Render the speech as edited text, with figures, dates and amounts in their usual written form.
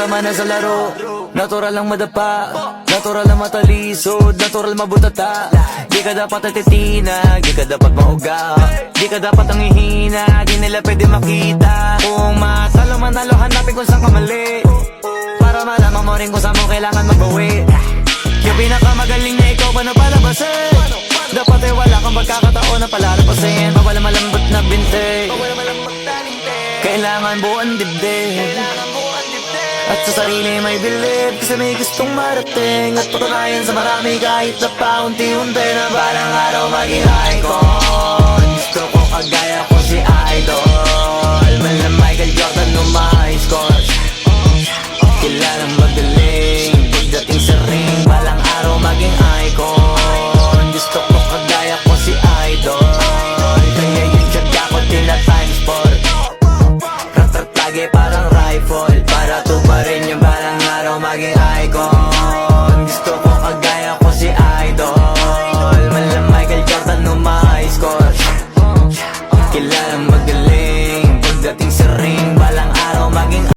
kasama na sa laro. Natural lang madapa, natural lang matalisod, natural mabutata. Di ka dapat atitina, di ka dapat mauga, di ka dapat ang ihina, di nila pwede makita. Kung matalo manalo, hanapin kung saan ka mali, para malaman mo rin kung saan mo kailangan magbawi. Yung pinakamagaling na ikaw, paano palabasin? Dapat ay wala kang pagkakataon na palalabasin. Mawala malambot na binte, kailangan buuan dibdib, at sa sarili may bilib, kasi may gustong marating at patunayan sa marami kahit na paunti-unti na balang araw maging icon. Gusto ko kagaya ko si Idol, mala Michael Jordan no my scores. Kilalang magaling pagdating sa ring, balang araw maging icon. Gusto ko kagaya ko si Idol, kaya yung tsaga ko tina-times 4. Lagi parang rifle, para tuparin yung balang araw maging icon. Gusto ko kagaya ko si Idol, mala Michael Jordan no my scores. Kilalang magaling